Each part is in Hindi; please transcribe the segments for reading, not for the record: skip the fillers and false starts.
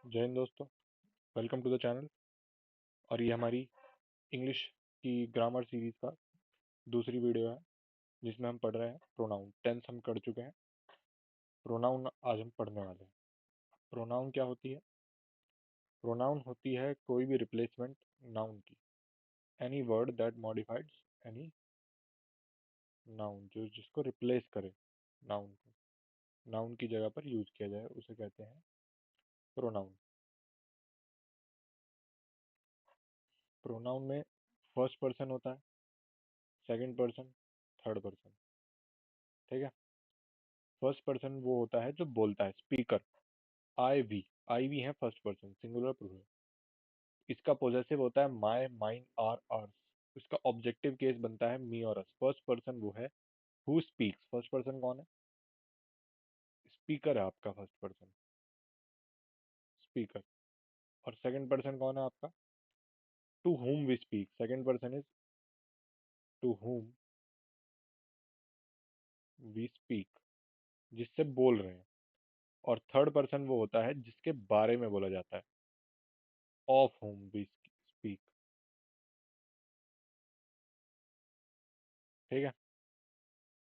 जय हिंद दोस्तों। Welcome to the channel. और ये हमारी इंग्लिश की ग्रामर सीरीज का दूसरी वीडियो है जिसमें हम पढ़ रहे हैं प्रोनाउन। टेंस हम कर चुके हैं, प्रोनाउन आज हम पढ़ने वाले हैं। प्रोनाउन क्या होती है? प्रोनाउन होती है कोई भी रिप्लेसमेंट नाउन की। Any word that modifieds any noun, जो जिसको रिप्लेस करे नाउन को, नाउन की जगह पर यूज किया जाए, उसे कहते हैं प्रोनाउन। प्रोनाउन में फर्स्ट पर्सन होता है, सेकंड पर्सन, थर्ड पर्सन। ठीक है। फर्स्ट पर्सन वो होता है जो बोलता है, स्पीकर। आई वी है फर्स्ट पर्सन, सिंगुलर प्लूरल। इसका पोजेसिव होता है माय, माइन, आर, आर्स। इसका ऑब्जेक्टिव केस बनता है मी और अस। फर्स्ट पर्सन वो है हु स्पीक्स। फर्स्ट पर्सन कौन है? स्पीकर है आपका फर्स्ट पर्सन, स्पीकर। और सेकंड पर्सन कौन है आपका? To whom we speak. Second person is to whom we speak, जिससे बोल रहे हैं। और थर्ड पर्सन वो होता है जिसके बारे में बोला जाता है, ऑफ whom वी स्पीक। ठीक है।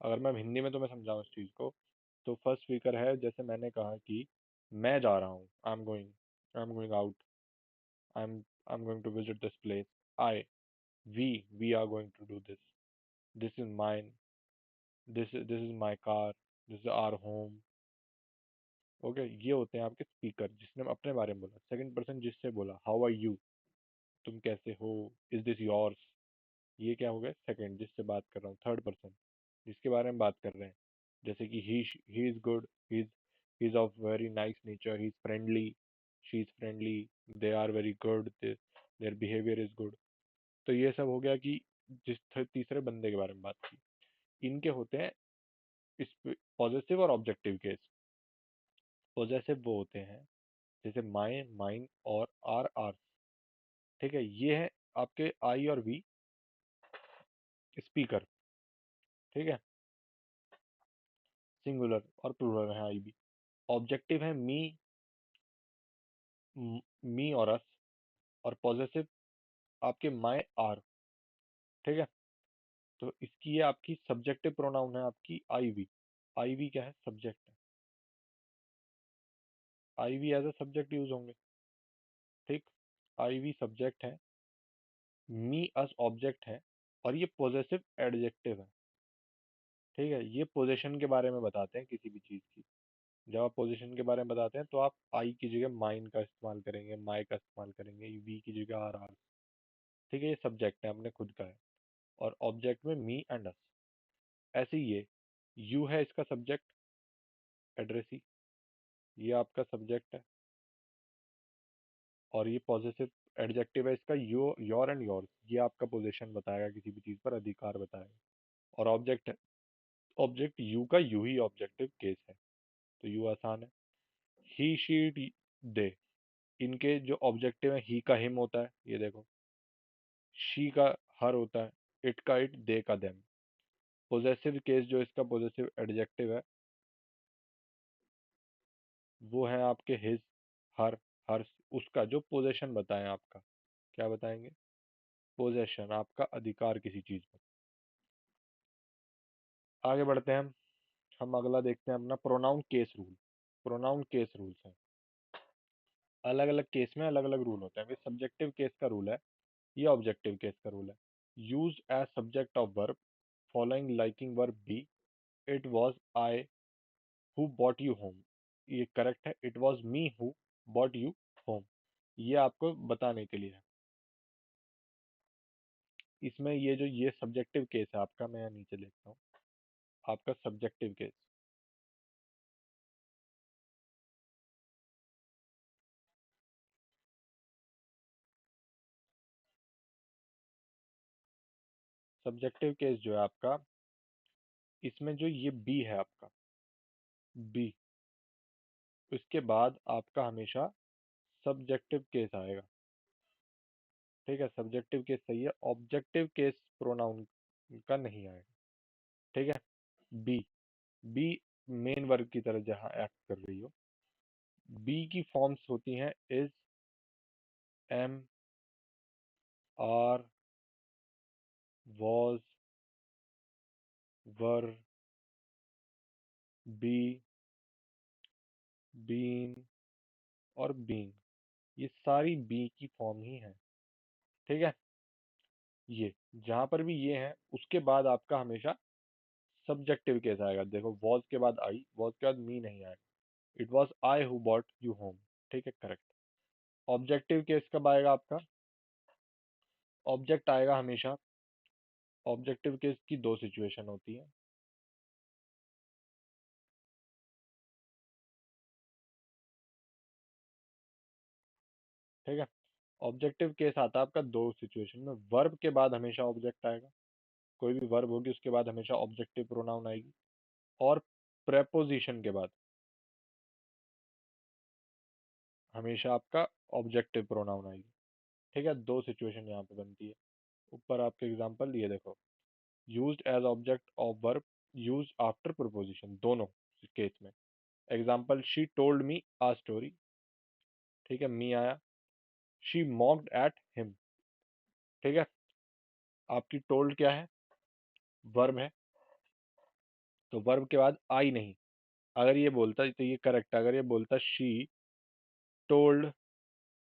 अगर मैं हिंदी में तुम्हें समझाऊं इस चीज को, तो फर्स्ट स्पीकर है, जैसे मैंने कहा कि मैं जा रहा हूँ, I am going out, I am I am going to visit this place. I, we are going to do this, this is mine, this is my car, this is our home. Okay, ये होते हैं आपके स्पीकर, जिसने अपने बारे में बोला। सेकंड पर्सन जिससे बोला, हाउ आर यू, तुम कैसे हो, इज दिस योर्स। ये क्या हो गया? सेकंड, जिससे बात कर रहा हूँ। थर्ड पर्सन जिसके बारे में बात कर रहे हैं, जैसे कि he is good, he is of very nice nature, he is friendly, she is friendly, they are very good, their behaviour is good. तो ये सब हो गया कि तीसरे बंदे के बारे में बात की। इनके होते हैं इस पॉजिटिव और ऑब्जेक्टिव केस। पॉजिटिव वो होते हैं जैसे माई, माइन और आर, आर। ठीक है, ये है आपके आई और वी स्पीकर। ठीक है, सिंगुलर और प्लूरल है आई भी। ऑब्जेक्टिव है मी और अस। और पॉजेसिव आपके माय, आर। ठीक है। तो इसकी ये आपकी सब्जेक्टिव प्रोनाउन है, आपकी आई वी। आई वी क्या है? सब्जेक्ट है। I we as a subject use होंगे। ठीक, आई वी सब्जेक्ट है, मी अस ऑब्जेक्ट है, और ये पॉजेसिव एडजेक्टिव है। ठीक है, ये पोजीशन के बारे में बताते हैं किसी भी चीज की। जब आप पोजीशन के बारे में बताते हैं तो आप आई की जगह माइन का इस्तेमाल करेंगे, माई का इस्तेमाल करेंगे, वी की जगह आर। ठीक है, ये सब्जेक्ट है, हमने खुद का है। और ऑब्जेक्ट में मी एंड अस। ऐसे ही ये यू है, इसका सब्जेक्ट एड्रेसी, ये आपका सब्जेक्ट है। और ये पॉजिटिव एडजेक्टिव है इसका, योर एंड योर्स, ये आपका पोजीशन बताएगा, किसी भी चीज पर अधिकार बताएगा। और ऑब्जेक्ट है, ऑब्जेक्ट यू का यू ही ऑब्जेक्टिव केस है, तो यू आसान है। ही, शी, दे, इनके जो ऑब्जेक्टिव है, ही का हिम होता है, ये देखो। शी का हर होता है, इट का इट, दे का देम। पोजेसिव केस जो इसका पोजेसिव एडजेक्टिव है, वो है आपके हिज, हर, हर्ष। उसका जो पोजेशन बताएं आपका, क्या बताएंगे? पोजेशन, आपका अधिकार किसी चीज पर। आगे बढ़ते हैं हम अगला देखते हैं अपना pronoun case rule. Pronoun case rules हैं, अलग अलग केस में अलग अलग रूल होते हैं। सब्जेक्टिव केस का रूल है, ये ऑब्जेक्टिव केस का रूल है। Use as subject of verb following linking verb be. It was I who bought you home, ये करेक्ट है। It was me who bought you home, ये आपको बताने के लिए है। इसमें ये जो ये सब्जेक्टिव केस है आपका, मैं यहाँ नीचे देखता हूँ, आपका सब्जेक्टिव केस। सब्जेक्टिव केस जो है आपका, इसमें जो ये बी है आपका, बी, उसके बाद आपका हमेशा सब्जेक्टिव केस आएगा। ठीक है, सब्जेक्टिव केस सही है, ऑब्जेक्टिव केस प्रोनाउन का नहीं आएगा। ठीक है। बी, बी मेन वर्ब की तरह जहाँ एक्ट कर रही हो, बी की फॉर्म्स होती हैं is, am, are, was, were, be, been और बीइंग। ये सारी बी की फॉर्म ही है। ठीक है। ये जहां पर भी ये है उसके बाद आपका हमेशा सब्जेक्टिव केस आएगा। देखो वॉज के बाद आई, वॉज के बाद मी नहीं आएगा। It was I who bought you home. ठीक है, करेक्ट। ऑब्जेक्टिव केस कब आएगा आपका? ऑब्जेक्ट आएगा हमेशा। ऑब्जेक्टिव केस की दो सिचुएशन होती है। ठीक है। ऑब्जेक्टिव केस आता है आपका दो सिचुएशन में। वर्ब के बाद हमेशा ऑब्जेक्ट आएगा। कोई भी वर्ब होगी उसके बाद हमेशा ऑब्जेक्टिव प्रोनाउन आएगी। और प्रेपोजिशन के बाद हमेशा आपका ऑब्जेक्टिव प्रोनाउन आएगी। ठीक है, दो सिचुएशन यहाँ पे बनती है। ऊपर आपके एग्जांपल ये देखो, used as object of verb, used after preposition, दोनों केस में। Example, she told me a story. ठीक है, मी आया। She mocked at him. ठीक है। आपकी टोल्ड क्या है? वर्ब है। तो वर्ब के बाद आई नहीं। अगर ये बोलता तो ये करेक्ट है। अगर ये बोलता she told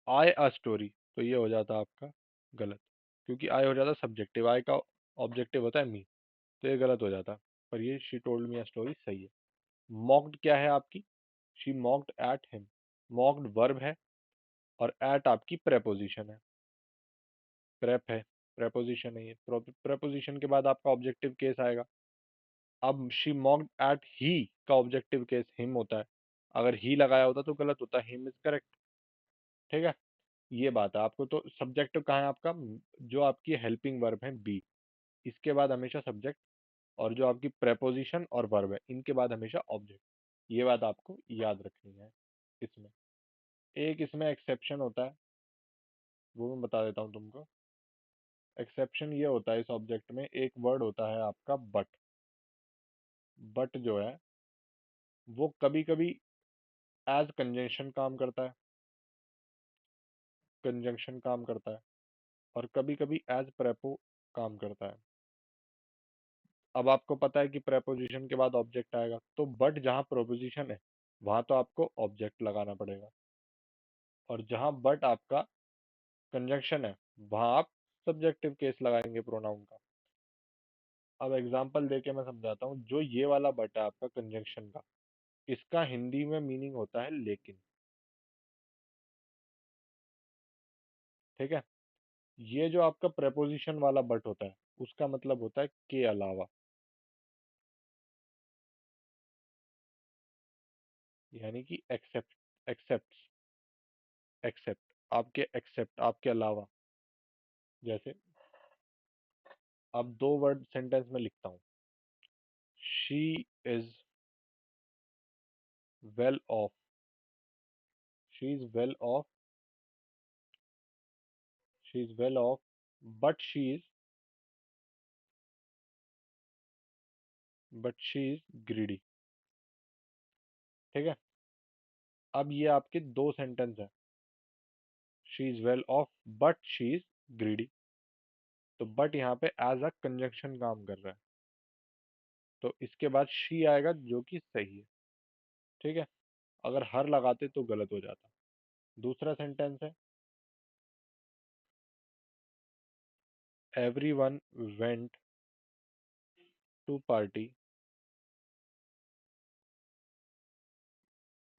I a story तो ये हो जाता आपका गलत, क्योंकि आई हो जाता सब्जेक्टिव, आई का ऑब्जेक्टिव होता है मी। तो ये गलत हो जाता। पर ये she told me a story सही है। मॉक्ड क्या है आपकी? She mocked at him. Mocked verb है और एट आपकी प्रेपोजिशन है। प्रेप है, प्रेपोजिशन है ये। प्रेपोजिशन के बाद आपका ऑब्जेक्टिव केस आएगा। अब शी मॉक्ड एट ही का ऑब्जेक्टिव केस हिम होता है। अगर ही लगाया होता तो गलत होता, हिम इज करेक्ट। ठीक है। ये बात है। आपको तो सब्जेक्टिव कहाँ है आपका? जो आपकी हेल्पिंग वर्ब है बी, इसके बाद हमेशा सब्जेक्ट। और जो आपकी प्रेपोजिशन और वर्ब है इनके बाद हमेशा ऑब्जेक्ट। ये बात आपको याद रखनी है इसमें। एक इसमें एक्सेप्शन होता है, वो मैं बता देता हूँ तुमको। एक्सेप्शन ये होता है, इस ऑब्जेक्ट में एक वर्ड होता है आपका बट। बट जो है वो कभी कभी एज कंजंक्शन काम करता है, कंजंक्शन काम करता है। और कभी कभी एज प्रेपो काम करता है। अब आपको पता है कि प्रेपोजिशन के बाद ऑब्जेक्ट आएगा, तो बट जहाँ प्रोपोजिशन है वहां तो आपको ऑब्जेक्ट लगाना पड़ेगा। और जहाँ बट आपका कंजंक्शन है वहां आप सब्जेक्टिव केस लगाएंगे प्रोनाउन का। अब एग्जांपल देके मैं समझाता हूँ। जो ये वाला बट है आपका कंजंक्शन का, इसका हिंदी में मीनिंग होता है लेकिन। ठीक है। ये जो आपका प्रेपोजिशन वाला बट होता है उसका मतलब होता है के अलावा। यानी कि एक्सेप्ट, एक्सेप्ट, एक्सेप्ट, आपके एक्सेप्ट, आपके अलावा। जैसे अब दो वर्ड सेंटेंस में लिखता हूँ। She is well of. She is well of. She is well of but she is greedy. ठीक है। अब ये आपके दो सेंटेंस है। She is well of but she is greedy. तो बट यहाँ पे एज अ कंजंक्शन काम कर रहा है। तो इसके बाद शी आएगा जो कि सही है। ठीक है। अगर हर लगाते तो गलत हो जाता। दूसरा सेंटेंस है, everyone went to party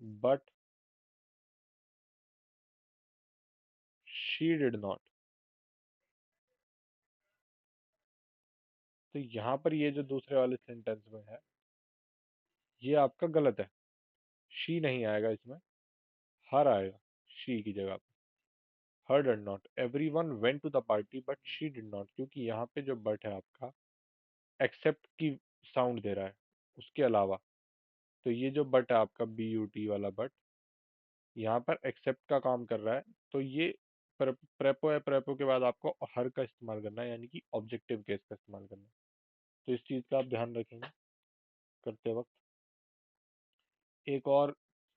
but she did not. तो यहाँ पर ये जो दूसरे वाले सेंटेंस में है ये आपका गलत है। शी नहीं आएगा इसमें, हर आएगा शी की जगह पे। Her did not, everyone went to the party but she did not, क्योंकि यहाँ पे जो बट है आपका एक्सेप्ट की साउंड दे रहा है उसके अलावा। तो ये जो बट है आपका बी यू टी वाला बट यहाँ पर एक्सेप्ट का काम कर रहा है। तो ये प्रेपो है। प्रेपो के बाद आपको हर का इस्तेमाल करना है, यानी कि ऑब्जेक्टिव केस का इस्तेमाल करना है। तो इस चीज़ का आप ध्यान रखेंगे करते वक्त। एक और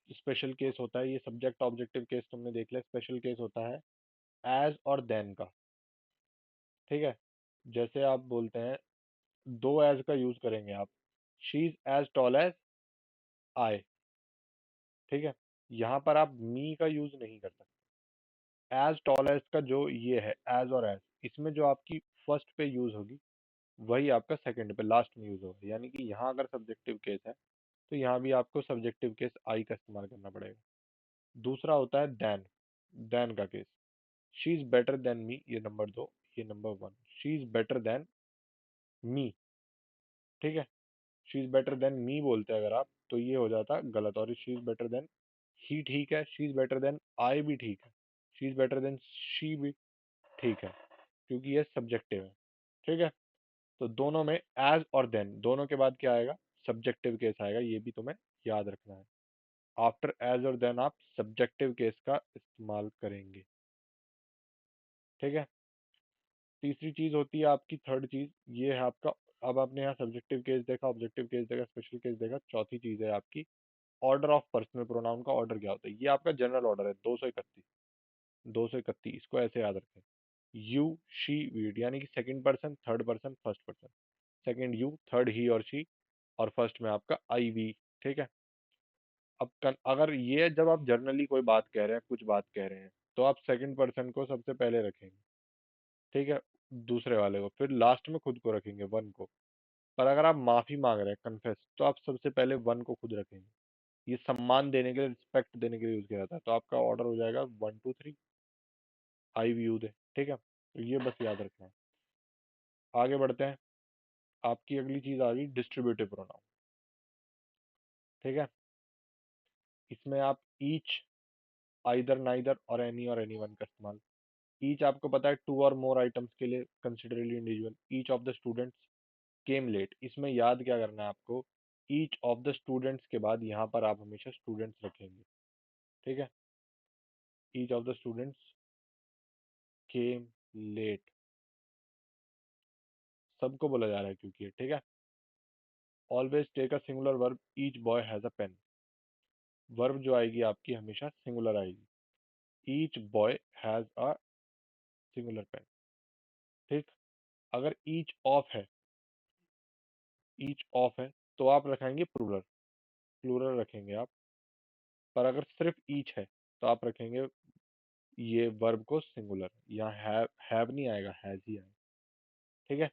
स्पेशल केस होता है, ये सब्जेक्ट ऑब्जेक्टिव केस तुमने देख लिया, स्पेशल केस होता है एज और देन का। ठीक है, जैसे आप बोलते हैं, दो एज का यूज करेंगे आप, she is as tall as I. ठीक है, यहाँ पर आप मी का यूज नहीं कर सकते। एज टॉल एज का जो ये है एज और एज, इसमें जो आपकी फर्स्ट पे यूज होगी वही आपका सेकंड पे लास्ट में यूज होगा। यानी कि यहाँ अगर सब्जेक्टिव केस है तो यहाँ भी आपको सब्जेक्टिव केस आई का इस्तेमाल करना पड़ेगा। दूसरा होता है देन, देन का case, she is better than me, ये नंबर दो, ये number one, she is better than me. ठीक है, she is better than me बोलते हैं अगर आप, तो ये हो जाता गलत, और she is better than he ठीक है, she is better than I भी ठीक है, she is better than she भी ठीक है, क्योंकि ये सब्जेक्टिव है। ठीक है, तो दोनों में एज और देन दोनों के बाद क्या आएगा, सब्जेक्टिव केस आएगा, ये भी तुम्हें याद रखना है। आफ्टर एज और देन आप सब्जेक्टिव केस का इस्तेमाल करेंगे। ठीक है, तीसरी चीज होती है आपकी, थर्ड चीज ये है आपका, अब आपने यहाँ सब्जेक्टिव केस देखा, ऑब्जेक्टिव केस देखा, स्पेशल केस देखा, चौथी चीज है आपकी ऑर्डर ऑफ पर्सनल प्रोनाउन का ऑर्डर क्या होता है। ये आपका जनरल ऑर्डर है 231, 231 इसको ऐसे याद रखें, यू शी वीड, यानी कि second person, third person, first person, second you, third he और शी, और फर्स्ट में आपका आई वी। ठीक है, अब अगर ये जब आप जर्नली कोई बात कह रहे हैं, कुछ बात कह रहे हैं, तो आप सेकंड पर्सन को सबसे पहले रखेंगे। ठीक है, दूसरे वाले को, फिर लास्ट में खुद को रखेंगे, वन को। पर अगर आप माफी मांग रहे हैं, कन्फेस, तो आप सबसे पहले वन को खुद रखेंगे। ये सम्मान देने के लिए, रिस्पेक्ट देने के लिए यूज किया जाता है। तो आपका ऑर्डर हो जाएगा 1 2 3, आई वी यू दे। ठीक है, तो ये बस याद रखना है। आगे बढ़ते हैं, आपकी अगली चीज आ गई डिस्ट्रीब्यूटिव प्रोनाउन। ठीक है, इसमें आप ईच, आइदर, नाइदर और एनी वन का इस्तेमाल। ईच आपको पता है टू और मोर आइटम्स के लिए considerably individual. Each of the students came late, इसमें याद क्या करना है आपको, ईच ऑफ द स्टूडेंट्स के बाद यहाँ पर आप हमेशा स्टूडेंट्स रखेंगे। ठीक है, each of the students came late, सबको बोला जा रहा है क्योंकि ये, ठीक है। Always take a singular verb, each boy has a pen, verb जो आएगी आपकी हमेशा सिंगुलर आएगी। Each boy has a singular pen. ठीक, अगर ईच ऑफ है, ईच ऑफ है तो आप रखेंगे प्लूरल, प्लूरल रखेंगे आप। पर अगर सिर्फ ईच है तो आप रखेंगे ये वर्ब को सिंगुलर, यहाँ हैव नहीं आएगा, हैज ही आएगा। ठीक है,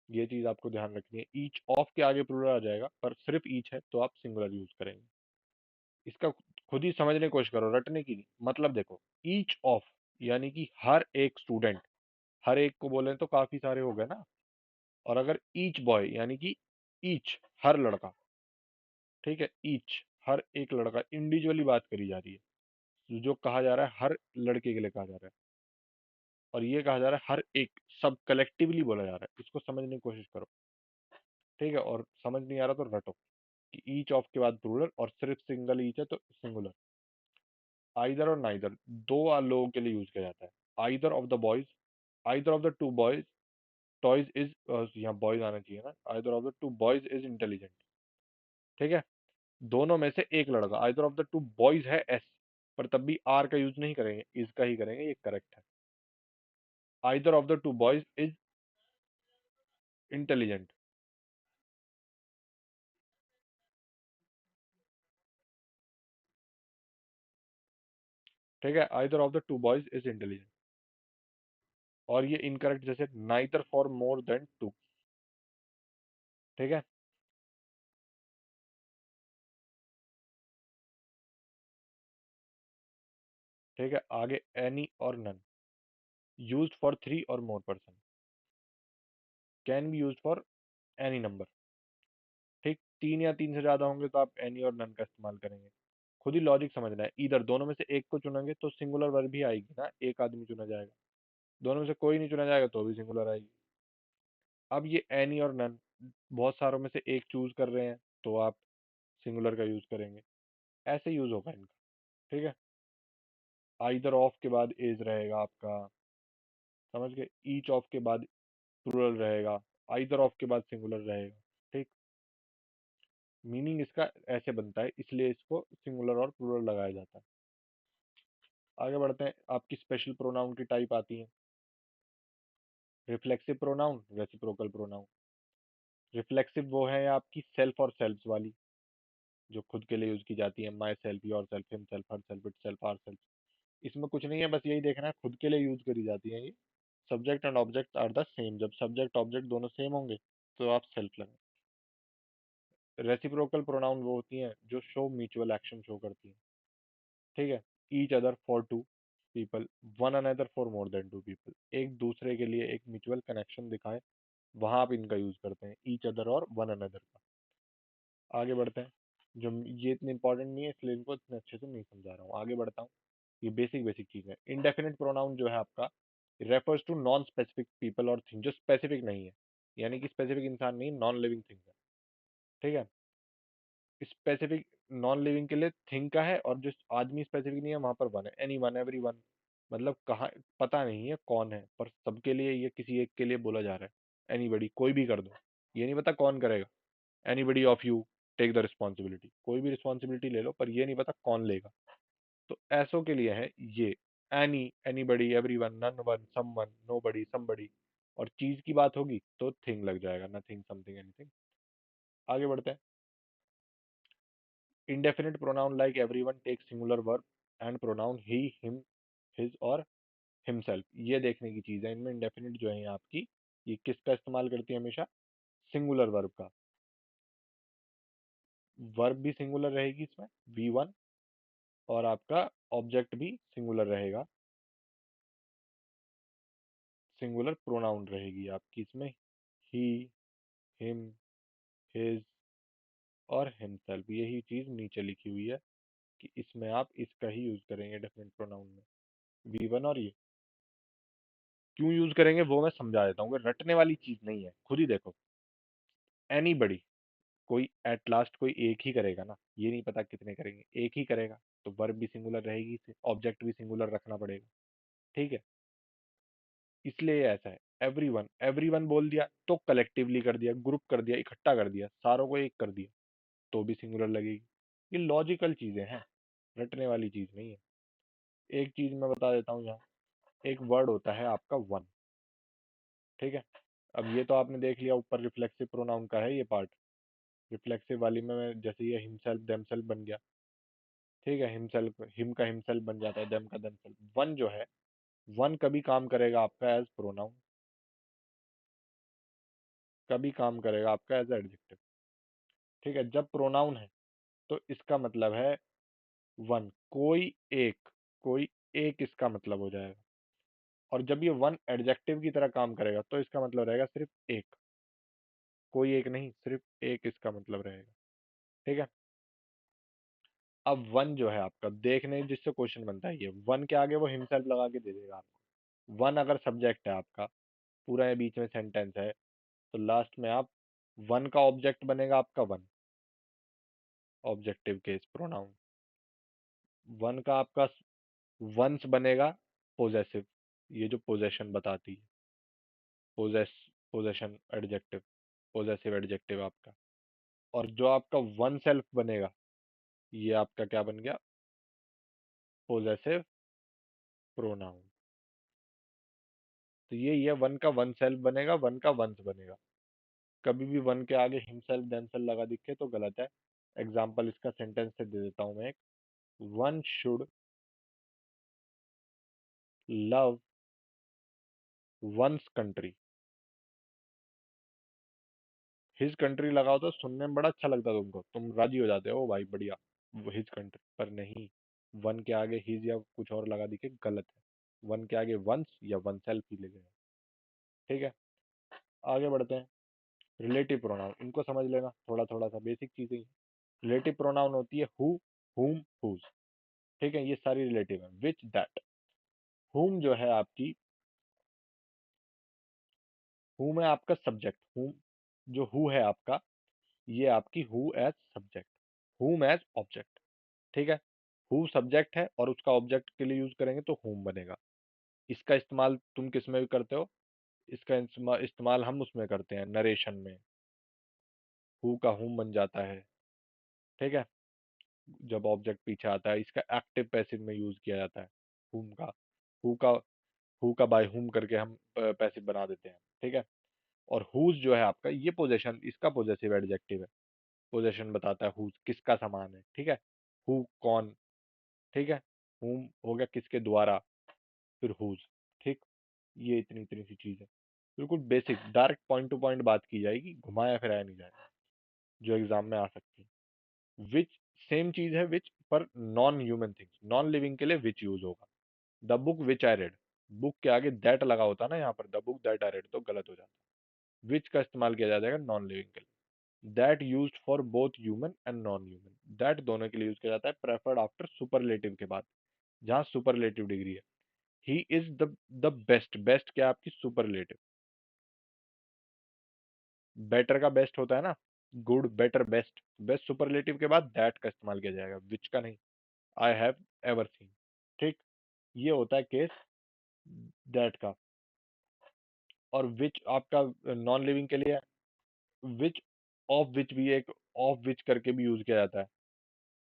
ये चीज आपको ध्यान रखनी है, ईच ऑफ के आगे प्लूरल आ जाएगा, पर सिर्फ ईच है तो आप सिंगुलर यूज करेंगे। इसका खुद ही समझने की कोशिश करो, रटने की नहीं। मतलब देखो, ईच ऑफ यानी कि हर एक स्टूडेंट, हर एक को बोले तो काफी सारे हो गए ना। और अगर ईच बॉय यानी कि ईच हर लड़का, ठीक है, ईच हर एक लड़का, इंडिविजुअली बात करी जा रही है, जो कहा जा रहा है हर लड़के के लिए कहा जा रहा है, और ये कहा जा रहा है हर एक, सब कलेक्टिवली बोला जा रहा है, इसको समझने की कोशिश करो। ठीक है, और समझ नहीं आ रहा तो रटो कि ईच ऑफ के बाद प्लूरल, और सिर्फ सिंगल ईच है तो सिंगुलर। आइदर और नाइदर दो लोगों के लिए यूज किया जाता है। Either of the boys, either of the two boys, toys is, यहाँ बॉयज आना चाहिए ना, either of the two boys is intelligent. ठीक है, दोनों में से एक लड़का, either of the two boys है एस, पर तब भी आर का यूज नहीं करेंगे, इज का ही करेंगे, ये करेक्ट है। Either of the two boys is intelligent. ठीक है, either of the two boys is intelligent. और ये इनकरेक्ट, जैसे neither for more than two. ठीक है, ठीक है, आगे एनी और नन, यूज्ड फॉर थ्री और more person, can be used for any number. ठीक, तीन या तीन से ज्यादा होंगे तो आप एनी और नन का इस्तेमाल करेंगे। खुद ही लॉजिक समझना है, इधर दोनों में से एक को चुनेंगे तो सिंगुलर वर्ब भी आएगी ना, एक आदमी चुना जाएगा। दोनों में से कोई नहीं चुना जाएगा तो भी सिंगुलर आएगी। अब ये एनी और नन, बहुत सारों में से एक चूज कर रहे हैं तो आप सिंगुलर का यूज करेंगे, ऐसे यूज होगा इनका। ठीक है, आइदर ऑफ के बाद इज रहेगा आपका, समझ गए, ईच ऑफ के बाद प्लूरल रहेगा, आइदर ऑफ के बाद सिंगुलर रहेगा। ठीक, मीनिंग इसका ऐसे बनता है, इसलिए इसको सिंगुलर और प्लूरल लगाया जाता है। आगे बढ़ते हैं, आपकी स्पेशल प्रोनाउन की टाइप आती है। Reflexive pronoun, reciprocal pronoun. Reflexive वो है आपकी सेल्फ और सेल्फ्स वाली, जो खुद के लिए यूज की जाती है, myself, yourself, himself, herself, itself, ourself. इसमें कुछ नहीं है, बस यही देखना है खुद के लिए यूज करी जाती है ये। Subject and object are the same, जब सब्जेक्ट ऑब्जेक्ट दोनों सेम होंगे तो आप सेल्फ लगाएं। रेसिप्रोकल प्रोनाउन वो होती हैं जो शो म्यूचुअल एक्शन शो करती हैं। ठीक है, each other for two people, one another for more than two people, एक दूसरे के लिए एक म्यूचुअल कनेक्शन दिखाए, वहां आप इनका यूज करते हैं, ईच अदर और वन अनदर का। आगे बढ़ते हैं, जो ये इतने इंपॉर्टेंट नहीं है इसलिए इनको इतने अच्छे से नहीं समझा रहा हूँ, आगे बढ़ता हूँ। ये बेसिक बेसिक चीज है। इंडेफिनिट प्रोनाउन जो है आपका, refers to non specific people और थिंग, जो स्पेसिफिक नहीं है, यानी कि स्पेसिफिक इंसान नहीं, नॉन लिविंग थिंग है। ठीक है, स्पेसिफिक नॉन लिविंग के लिए थिंग का है, और जो आदमी स्पेसिफिक नहीं है वहां पर वन है, एनी वन, एवरी वन। मतलब कहाँ, पता नहीं है कौन है, पर सबके लिए ये किसी एक के लिए बोला जा रहा है, एनीबडी, कोई भी कर दो, ये नहीं पता कौन करेगा। Anybody of you take the responsibility, कोई भी रिस्पॉन्सिबिलिटी ले लो, पर ये नहीं पता कौन लेगा। तो ऐसो के लिए है ये, any, anybody, everyone, none one, someone, nobody, somebody. और चीज की बात होगी तो थिंग लग जाएगा, नथिंग, समथिंग, एनीथिंग। आगे बढ़ते हैं। Indefinite pronoun like everyone take singular verb and pronoun he, him, his और हिमसेल्फ। ये देखने की चीज है, इनमें इंडेफिनिट जो है आपकी, ये किसका इस्तेमाल करती है हमेशा, सिंगुलर वर्ब का। वर्ब भी सिंगुलर रहेगी इसमें, वी वन, और आपका ऑब्जेक्ट भी सिंगुलर रहेगा, सिंगुलर प्रोनाउन रहेगी आपकी इसमें, ही, हिम, हिज और हिमसेल्फ। यही चीज नीचे लिखी हुई है कि इसमें आप इसका ही यूज करेंगे डेफिनेट प्रोनाउन में, वी वन और ये। क्यों यूज करेंगे वो मैं समझा देता हूँ, रटने वाली चीज नहीं है, खुद ही देखो। एनीबडी, कोई एट लास्ट कोई एक ही करेगा ना, ये नहीं पता कितने करेंगे, एक ही करेगा, तो वर्ब भी सिंगुलर रहेगी, ऑब्जेक्ट भी सिंगुलर रखना पड़ेगा। ठीक है, इसलिए ये ऐसा है। एवरीवन, एवरीवन बोल दिया तो कलेक्टिवली कर दिया, ग्रुप कर दिया, इकट्ठा कर दिया, सारों को एक कर दिया, तो भी सिंगुलर लगेगी। ये लॉजिकल चीजें हैं, रटने वाली चीज नहीं है। एक चीज मैं बता देता हूँ यहाँ, एक वर्ड होता है आपका वन। ठीक है, अब ये तो आपने देख लिया, ऊपर रिफ्लेक्सिव प्रोनाउन का है ये पार्ट। रिफ्लेक्सिव वाली में जैसे ये हिमसेल्फ देमसेल्फ बन गया, ठीक है, हिमसेल्फ, हिम का हिमसेल्फ बन जाता है, देम का देमसेल्फ। वन जो है, वन कभी काम करेगा आपका एज प्रोनाउन, कभी काम करेगा आपका एज एडजेक्टिव। ठीक है, जब प्रोनाउन है तो इसका मतलब है वन, कोई एक, कोई एक इसका मतलब हो जाएगा। और जब ये वन एडजेक्टिव की तरह काम करेगा तो इसका मतलब रहेगा सिर्फ एक, कोई एक नहीं, सिर्फ एक इसका मतलब रहेगा। ठीक है, अब वन जो है आपका, देखने जिससे क्वेश्चन बनता है, ये वन के आगे वो हिमसेल्फ लगा के दे देगा आपको। वन अगर सब्जेक्ट है आपका, पूरा ये बीच में सेंटेंस है, तो लास्ट में आप, वन का ऑब्जेक्ट बनेगा आपका one, objective case pronoun. One का आपका वंस बनेगा पोजेसिव, ये जो पोजेशन बताती है, possess, possession adjective, possessive adjective आपका। और जो आपका वन सेल्फ बनेगा, ये आपका क्या बन गया, पोजेसिव प्रोनाउन। तो ये वन का वन सेल्फ बनेगा, वन का वंस बनेगा। कभी भी वन के आगे हिमसेल्फ देमसेल्फ लगा दिखे तो गलत है। एग्जाम्पल इसका सेंटेंस से दे देता हूं मैं एक, one should love one's country. His country लगाओ तो सुनने में बड़ा अच्छा लगता है, तुमको, तुम राजी हो जाते हो, "ओ भाई बढ़िया, हिज कंट्री", पर नहीं, वन के आगे हिज या कुछ और लगा दिखे गलत है, वन के आगे वंस या वन सेल्फ ही लगेगा। ठीक है, आगे बढ़ते हैं। रिलेटिव प्रोनाउन, इनको समझ लेना, थोड़ा थोड़ा सा बेसिक चीजें। रिलेटिव प्रोनाउन होती है हु, हुम, हुज। ठीक है, ये सारी रिलेटिव है, विच, दैट। हुम जो है आपकी, हुम है आपका सब्जेक्ट, हुम, जो हु है आपका, ये आपकी who as subject, whom as object. ठीक है, हु सब्जेक्ट है और उसका ऑब्जेक्ट के लिए यूज करेंगे तो हुम बनेगा। इसका इस्तेमाल तुम किस में भी करते हो, इसका इस्तेमाल हम उसमें करते हैं, नरेशन में, हु का हुम बन जाता है। ठीक है, जब ऑब्जेक्ट पीछे आता है, इसका एक्टिव पैसिव में यूज किया जाता है हुम का। हु का हु का बाय हुम करके हम पैसिव बना देते हैं। ठीक है, और हुज जो है आपका, ये पोजेशन, इसका पोजेसिव एडजेक्टिव है। पोजेशन बताता है हुज किसका सामान है। ठीक है, हु कौन। ठीक है, हुम हो गया किसके द्वारा, फिर हुज। ठीक, ये इतनी इतनी सी चीज है, बिल्कुल basic, direct point two point बात की जाएगी, घुमाया फिराया नहीं जाएगा, जो एग्जाम में आ सकती है। विच, सेम चीज है विच, पर non human things, non living के लिए विच यूज होगा। The book which I read, book के आगे दैट लगा होता ना यहाँ पर, the book that I read, तो गलत हो जाता। विच का इस्तेमाल किया जाएगा नॉन लिविंग के लिए। That used for both human and non human, that दोनों के लिए यूज किया जाता है, प्रेफर्ड आफ्टर सुपरलेटिव के बाद, जहाँ सुपरलेटिव डिग्री है। He is the best, best क्या आपकी सुपरलेटिव। बेटर का बेस्ट होता है ना, good, better, best, best superlative के बाद दैट का इस्तेमाल किया जाएगा, विच का नहीं। I have ever seen. ठीक, ये होता है केस दैट का। और विच आपका नॉन लिविंग के लिए है। विच ऑफ विच भी एक, ऑफ विच करके भी यूज किया जाता है,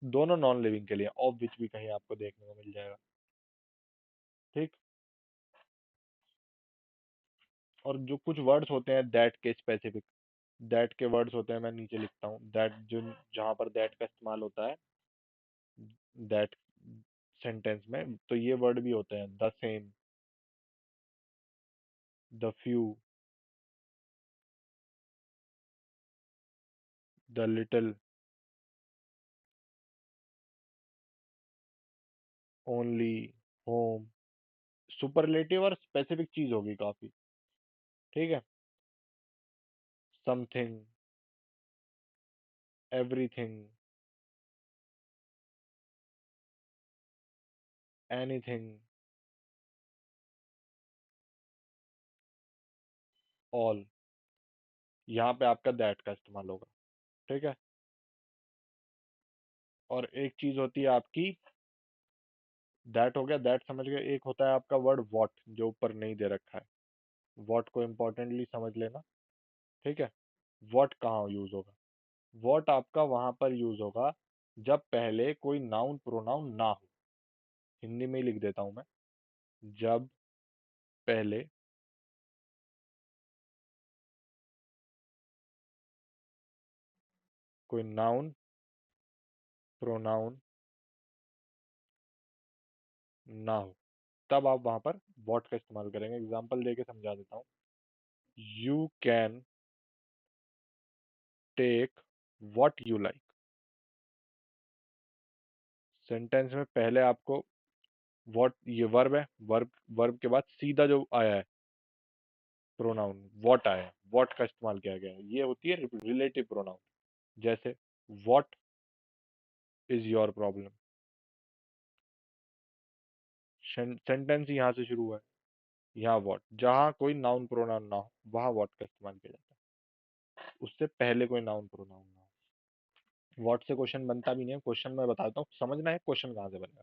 दोनों नॉन लिविंग के लिए, ऑफ विच भी कहीं आपको देखने को मिल जाएगा। ठीक, और जो कुछ वर्ड्स होते हैं दैट के स्पेसिफिक, दैट के वर्ड्स होते हैं, मैं नीचे लिखता हूँ, दैट जो, जहाँ पर दैट का इस्तेमाल होता है दैट सेंटेंस में, तो ये वर्ड भी होते हैं, the same, the few, the little, only, home. Superlative और स्पेसिफिक चीज होगी काफी। ठीक है, समथिंग, एवरीथिंग, एनीथिंग, ऑल, यहाँ पे आपका दैट का इस्तेमाल होगा। ठीक है, और एक चीज होती है आपकी, दैट हो गया, दैट समझ गए। एक होता है आपका वर्ड वॉट, जो ऊपर नहीं दे रखा है, वॉट को इम्पोर्टेंटली समझ लेना। ठीक है, वॉट कहाँ यूज होगा, वॉट आपका वहां पर यूज होगा जब पहले कोई नाउन प्रोनाउन ना हो। हिंदी में ही लिख देता हूं मैं, जब पहले कोई नाउन प्रोनाउन ना हो, तब आप वहां पर वॉट का इस्तेमाल करेंगे। एग्जाम्पल देके समझा देता हूँ। You can take what you like. Sentence में पहले आपको वॉट, ये वर्ब है, वर्ब, वर्ब के बाद सीधा जो आया है प्रोनाउन वॉट आया है, वॉट का इस्तेमाल किया गया है, ये होती है रिलेटिव प्रोनाउन। जैसे what is your problem, sentence यहाँ से शुरू हुआ है, यहाँ वॉट, जहाँ कोई नाउन प्रोनाउन ना हो वहाँ वॉट का इस्तेमाल किया जाता है, उससे पहले कोई नाउन प्रोनाउन ना हो। वॉट से क्वेश्चन बनता भी नहीं है, क्वेश्चन मैं बताता हूँ, समझना है क्वेश्चन कहाँ से बनेगा।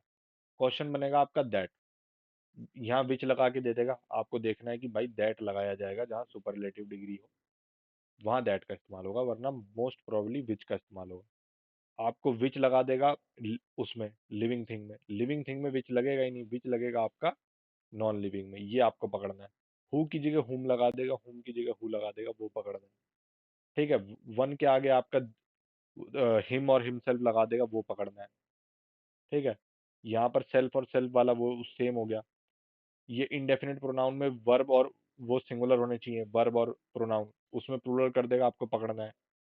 क्वेश्चन बनेगा आपका दैट, यहाँ विच लगा के दे देगा, आपको देखना है कि भाई दैट लगाया जाएगा जहाँ सुपरलेटिव डिग्री हो, वहाँ दैट का इस्तेमाल होगा, वरना मोस्ट प्रोबेबली विच का इस्तेमाल होगा। आपको विच लगा देगा उसमें लिविंग थिंग में, लिविंग थिंग में विच लगेगा ही नहीं, विच लगेगा आपका नॉन लिविंग में, ये आपको पकड़ना है। हु की जगह हुम लगा देगा, हुम की जगह हु लगा देगा, वो पकड़ना है। ठीक है, वन के आगे आपका हिम और हिमसेल्फ लगा देगा, वो पकड़ना है। ठीक है, यहाँ पर सेल्फ और सेल्फ वाला वो सेम हो गया। ये इंडेफिनिट प्रोनाउन में वर्ब और वो सिंगुलर होने चाहिए, वर्ब और प्रोनाउन, उसमें प्लूरल कर देगा, आपको पकड़ना है।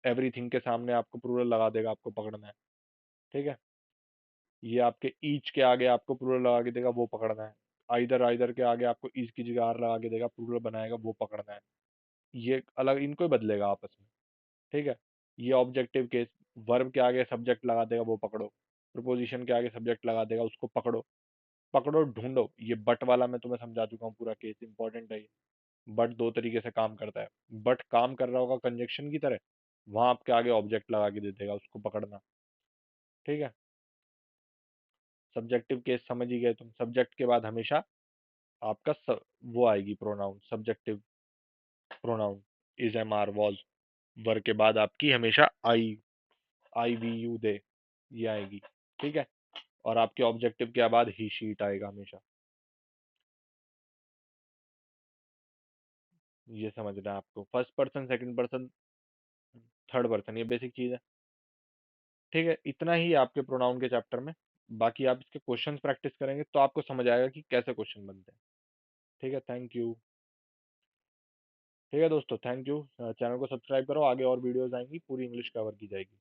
एवरीथिंग के सामने आपको प्लूरल लगा देगा, आपको पकड़ना है। ठीक है, ये आपके ईच के आगे आपको प्लूरल लगा के देगा, वो पकड़ना है। आइदर, आइदर के आगे आपको ईच की जगह आर लगा के देगा, प्लूरल बनाएगा, वो पकड़ना है। ये अलग, इनको ही बदलेगा आपस में। ठीक है, ये ऑब्जेक्टिव केस, वर्ब के आगे सब्जेक्ट लगा देगा, वो पकड़ो। प्रपोजिशन के आगे सब्जेक्ट लगा देगा, उसको पकड़ो। पकड़ो ढूंढो, ये बट वाला मैं तुम्हें समझा चुका हूँ, पूरा केस इंपॉर्टेंट है ये। बट दो तरीके से काम करता है, बट काम कर रहा होगा कंजक्शन की तरह, वहां आपके आगे ऑब्जेक्ट लगा के दे देगा, उसको पकड़ना। ठीक है, सब्जेक्टिव केस समझ ही गए तुम, सब्जेक्ट के बाद हमेशा आपका वो आएगी pronoun, subjective pronoun, is, am, are, was. Verb के बाद आपकी हमेशा आई आई वी यू दे, ये आएगी। ठीक है। और आपके ऑब्जेक्टिव के बाद ही शीट आएगा हमेशा। ये समझना है आपको, first person, second person, third person, ये बेसिक चीज है। ठीक है, इतना ही है आपके प्रोनाउन के चैप्टर में। बाकी आप इसके क्वेश्चंस प्रैक्टिस करेंगे तो आपको समझ आएगा कि कैसे क्वेश्चन बनते हैं। ठीक है, थैंक यू। ठीक है दोस्तों, थैंक यू। चैनल को सब्सक्राइब करो, आगे और वीडियोस आएंगी, पूरी इंग्लिश कवर की जाएगी।